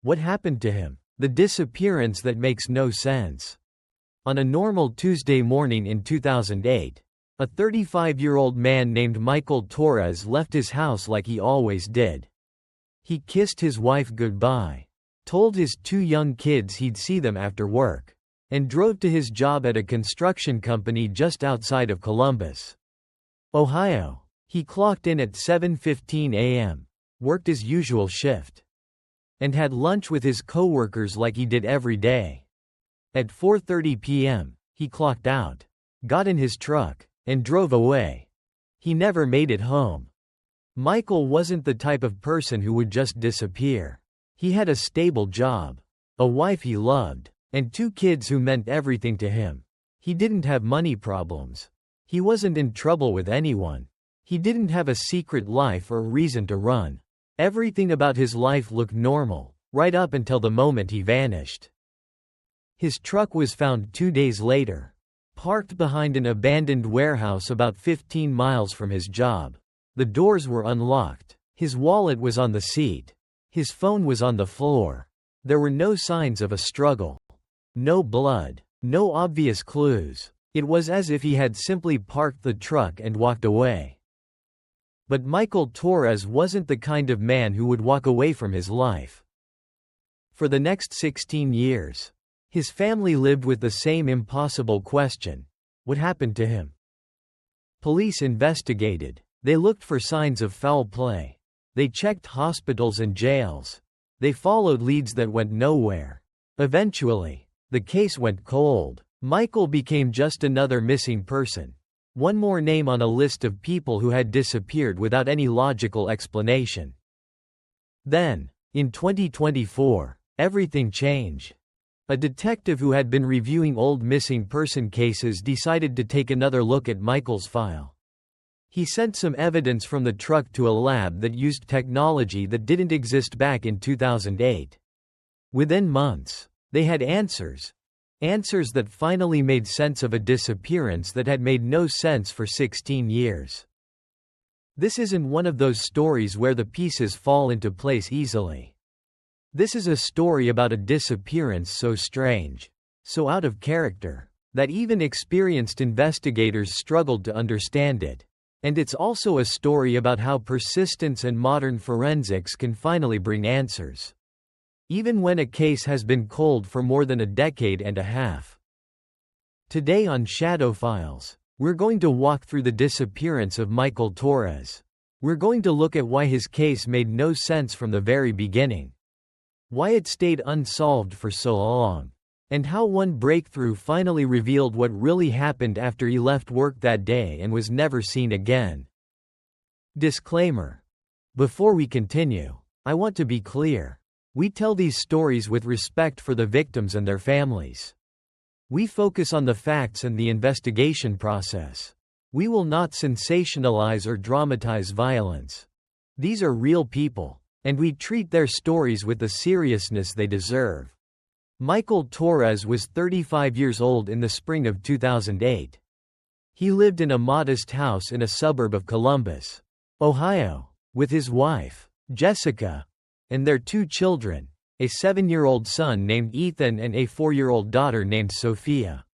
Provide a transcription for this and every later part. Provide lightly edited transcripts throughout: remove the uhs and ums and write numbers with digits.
What happened to him? The disappearance that makes no sense. On a normal Tuesday morning in 2008, a 35-year-old man named Michael Torres left his house like he always did. He kissed his wife goodbye, told his 2 young kids he'd see them after work, and drove to his job at a construction company just outside of Columbus, Ohio. He clocked in at 7:15 a.m., worked his usual shift, and had lunch with his coworkers like he did every day. At 4:30 p.m., he clocked out, got in his truck, and drove away. He never made it home. Michael wasn't the type of person who would just disappear. He had a stable job, a wife he loved, and 2 kids who meant everything to him. He didn't have money problems. He wasn't in trouble with anyone. He didn't have a secret life or reason to run. Everything about his life looked normal, right up until the moment he vanished. His truck was found 2 days later, parked behind an abandoned warehouse about 15 miles from his job. The doors were unlocked. His wallet was on the seat. His phone was on the floor. There were no signs of a struggle. No blood. No obvious clues. It was as if he had simply parked the truck and walked away. But Michael Torres wasn't the kind of man who would walk away from his life. For the next 16 years, his family lived with the same impossible question: what happened to him? Police investigated. They looked for signs of foul play. They checked hospitals and jails. They followed leads that went nowhere. Eventually, the case went cold. Michael became just another missing person. One more name on a list of people who had disappeared without any logical explanation. Then, in 2024, everything changed. A detective who had been reviewing old missing person cases decided to take another look at Michael's file. He sent some evidence from the truck to a lab that used technology that didn't exist back in 2008. Within months, they had answers. Answers that finally made sense of a disappearance that had made no sense for 16 years. This isn't one of those stories where the pieces fall into place easily. This is a story about a disappearance so strange, so out of character, that even experienced investigators struggled to understand it. And it's also a story about how persistence and modern forensics can finally bring answers, even when a case has been cold for more than a decade and a half. Today on Shadow Files, we're going to walk through the disappearance of Michael Torres. We're going to look at why his case made no sense from the very beginning, why it stayed unsolved for so long, and how one breakthrough finally revealed what really happened after he left work that day and was never seen again. Disclaimer: before we continue, I want to be clear. We tell these stories with respect for the victims and their families. We focus on the facts and the investigation process. We will not sensationalize or dramatize violence. These are real people, and we treat their stories with the seriousness they deserve. Michael Torres was 35 years old in the spring of 2008. He lived in a modest house in a suburb of Columbus, Ohio, with his wife, Jessica, and their 2 children, a 7-year-old son named Ethan and a 4-year-old daughter named Sophia.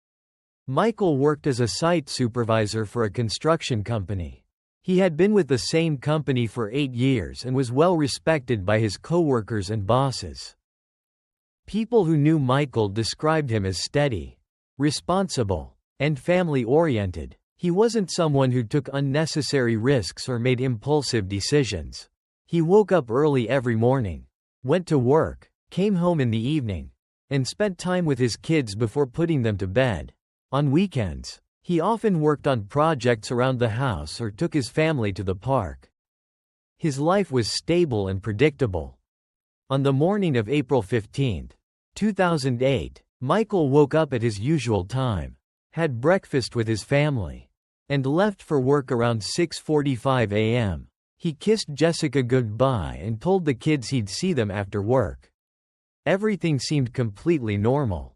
Michael worked as a site supervisor for a construction company. He had been with the same company for 8 years and was well respected by his coworkers and bosses. People who knew Michael described him as steady, responsible, and family-oriented. He wasn't someone who took unnecessary risks or made impulsive decisions. He woke up early every morning, went to work, came home in the evening, and spent time with his kids before putting them to bed. On weekends, he often worked on projects around the house or took his family to the park. His life was stable and predictable. On the morning of April 15, 2008, Michael woke up at his usual time, had breakfast with his family, and left for work around 6:45 a.m. He kissed Jessica goodbye and told the kids he'd see them after work. Everything seemed completely normal.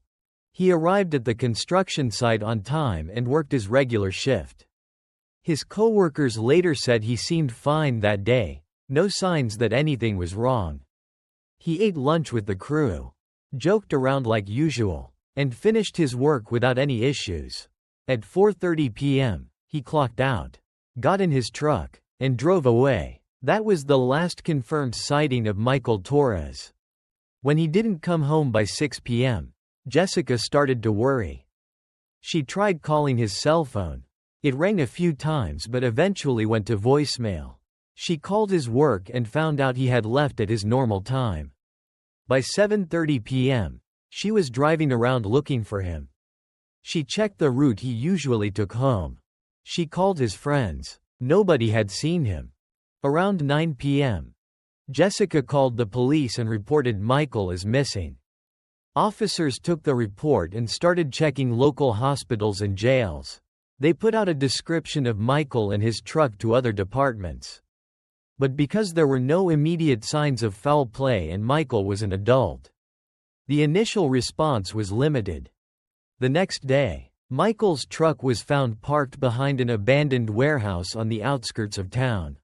He arrived at the construction site on time and worked his regular shift. His coworkers later said he seemed fine that day, no signs that anything was wrong. He ate lunch with the crew, joked around like usual, and finished his work without any issues. At 4:30 p.m., he clocked out, got in his truck, and drove away. That was the last confirmed sighting of Michael Torres. When he didn't come home by 6 p.m., Jessica started to worry. She tried calling his cell phone. It rang a few times but eventually went to voicemail. She called his work and found out he had left at his normal time. By 7:30 p.m., she was driving around looking for him. She checked the route he usually took home. She called his friends. Nobody had seen him. Around 9 p.m., Jessica called the police and reported Michael as missing. Officers took the report and started checking local hospitals and jails. They put out a description of Michael and his truck to other departments. But because there were no immediate signs of foul play and Michael was an adult, the initial response was limited. The next day, Michael's truck was found parked behind an abandoned warehouse on the outskirts of town.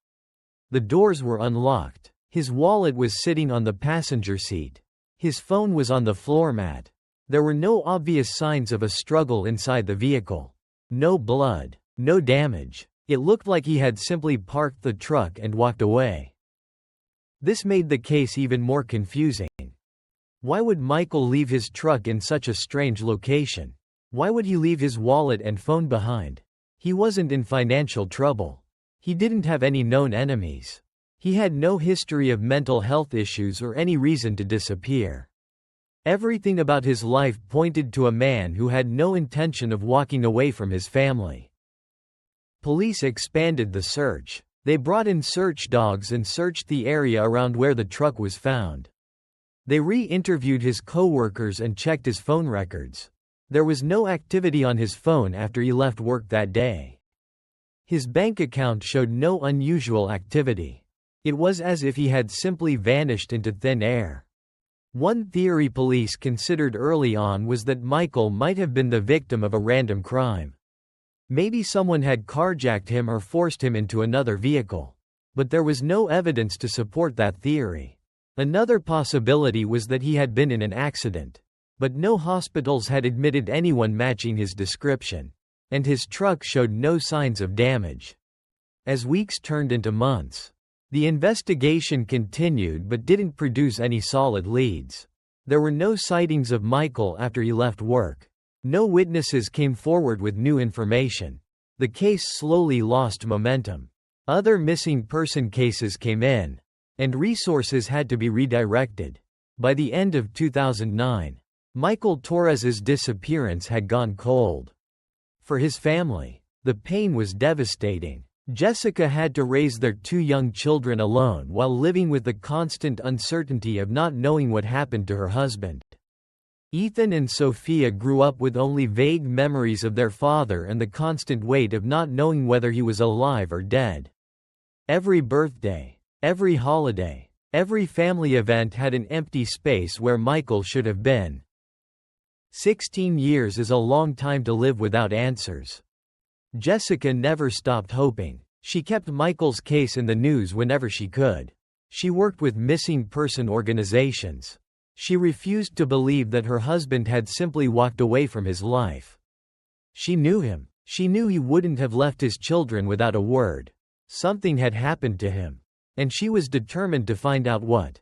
The doors were unlocked. His wallet was sitting on the passenger seat. His phone was on the floor mat. There were no obvious signs of a struggle inside the vehicle. No blood. No damage. It looked like he had simply parked the truck and walked away. This made the case even more confusing. Why would Michael leave his truck in such a strange location? Why would he leave his wallet and phone behind? He wasn't in financial trouble. He didn't have any known enemies. He had no history of mental health issues or any reason to disappear. Everything about his life pointed to a man who had no intention of walking away from his family. Police expanded the search. They brought in search dogs and searched the area around where the truck was found. They re-interviewed his co-workers and checked his phone records. There was no activity on his phone after he left work that day. His bank account showed no unusual activity. It was as if he had simply vanished into thin air. One theory police considered early on was that Michael might have been the victim of a random crime. Maybe someone had carjacked him or forced him into another vehicle. But there was no evidence to support that theory. Another possibility was that he had been in an accident. But no hospitals had admitted anyone matching his description. And his truck showed no signs of damage. As weeks turned into months, the investigation continued but didn't produce any solid leads. There were no sightings of Michael after he left work. No witnesses came forward with new information. The case slowly lost momentum. Other missing person cases came in, and resources had to be redirected. By the end of 2009, Michael Torres's disappearance had gone cold. For his family, the pain was devastating. Jessica had to raise their 2 young children alone while living with the constant uncertainty of not knowing what happened to her husband. Ethan and Sophia grew up with only vague memories of their father and the constant weight of not knowing whether he was alive or dead. Every birthday, every holiday, every family event had an empty space where Michael should have been. 16 years is a long time to live without answers. Jessica never stopped hoping. She kept Michael's case in the news whenever she could. She worked with missing person organizations. She refused to believe that her husband had simply walked away from his life. She knew him. She knew he wouldn't have left his children without a word. Something had happened to him. And she was determined to find out what.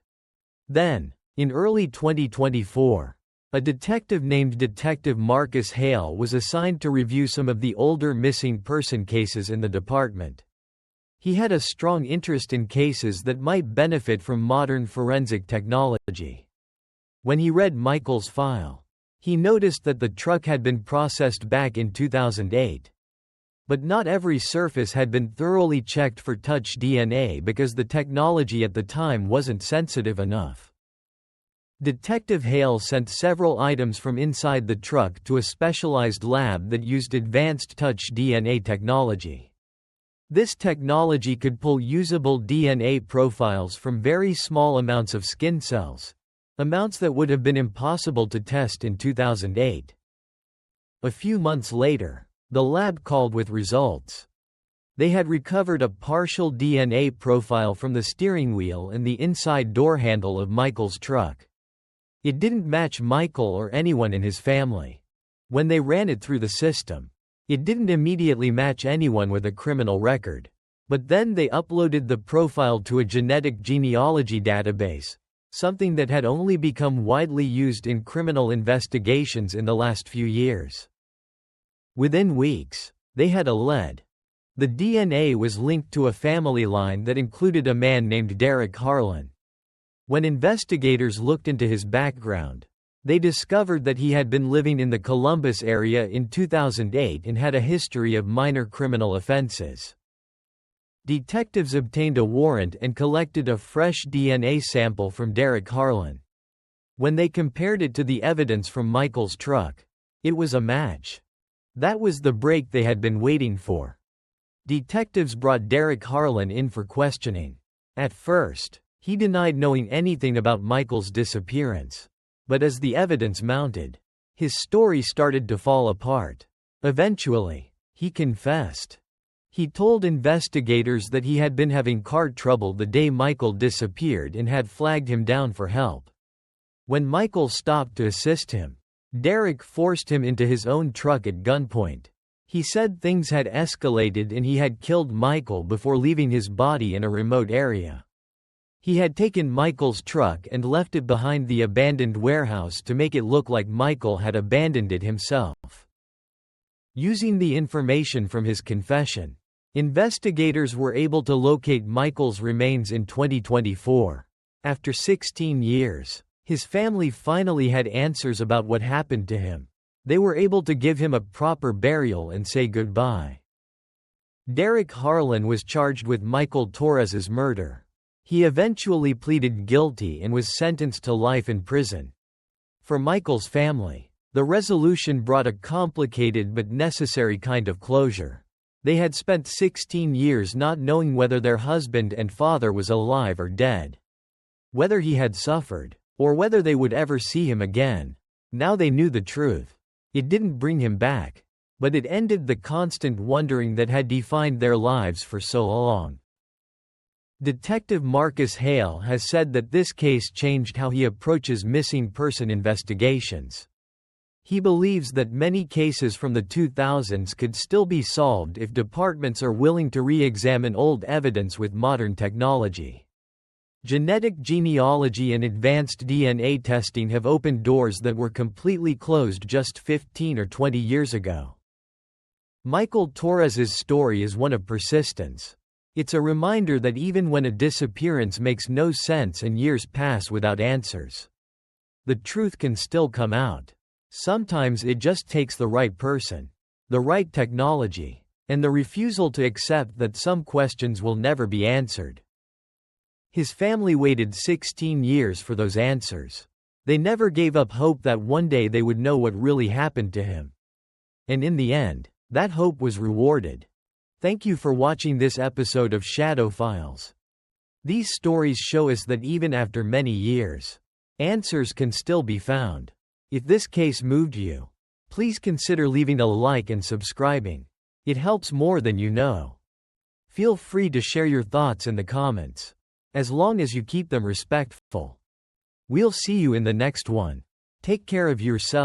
Then, in early 2024, a detective named Detective Marcus Hale was assigned to review some of the older missing person cases in the department. He had a strong interest in cases that might benefit from modern forensic technology. When he read Michael's file, he noticed that the truck had been processed back in 2008. But not every surface had been thoroughly checked for touch DNA because the technology at the time wasn't sensitive enough. Detective Hale sent several items from inside the truck to a specialized lab that used advanced touch DNA technology. This technology could pull usable DNA profiles from very small amounts of skin cells, amounts that would have been impossible to test in 2008. A few months later, the lab called with results. They had recovered a partial DNA profile from the steering wheel and the inside door handle of Michael's truck. It didn't match Michael or anyone in his family. When they ran it through the system, it didn't immediately match anyone with a criminal record. But then they uploaded the profile to a genetic genealogy database, something that had only become widely used in criminal investigations in the last few years. Within weeks, they had a lead. The DNA was linked to a family line that included a man named Derek Harlan. When investigators looked into his background, they discovered that he had been living in the Columbus area in 2008 and had a history of minor criminal offenses. Detectives obtained a warrant and collected a fresh DNA sample from Derek Harlan. When they compared it to the evidence from Michael's truck, it was a match. That was the break they had been waiting for. Detectives brought Derek Harlan in for questioning. At first, he denied knowing anything about Michael's disappearance. But as the evidence mounted, his story started to fall apart. Eventually, he confessed. He told investigators that he had been having car trouble the day Michael disappeared and had flagged him down for help. When Michael stopped to assist him, Derek forced him into his own truck at gunpoint. He said things had escalated and he had killed Michael before leaving his body in a remote area. He had taken Michael's truck and left it behind the abandoned warehouse to make it look like Michael had abandoned it himself. Using the information from his confession, investigators were able to locate Michael's remains in 2024. After 16 years, his family finally had answers about what happened to him. They were able to give him a proper burial and say goodbye. Derek Harlan was charged with Michael Torres's murder. He eventually pleaded guilty and was sentenced to life in prison. For Michael's family, the resolution brought a complicated but necessary kind of closure. They had spent 16 years not knowing whether their husband and father was alive or dead. Whether he had suffered, or whether they would ever see him again. Now they knew the truth. It didn't bring him back, but it ended the constant wondering that had defined their lives for so long. Detective Marcus Hale has said that this case changed how he approaches missing person investigations. He believes that many cases from the 2000s could still be solved if departments are willing to re-examine old evidence with modern technology. Genetic genealogy and advanced DNA testing have opened doors that were completely closed just 15 or 20 years ago. Michael Torres's story is one of persistence. It's a reminder that even when a disappearance makes no sense and years pass without answers, the truth can still come out. Sometimes it just takes the right person, the right technology, and the refusal to accept that some questions will never be answered. His family waited 16 years for those answers. They never gave up hope that one day they would know what really happened to him. And in the end, that hope was rewarded. Thank you for watching this episode of Shadow Files. These stories show us that even after many years, answers can still be found. If this case moved you, please consider leaving a like and subscribing. It helps more than you know. Feel free to share your thoughts in the comments, as long as you keep them respectful. We'll see you in the next one. Take care of yourself.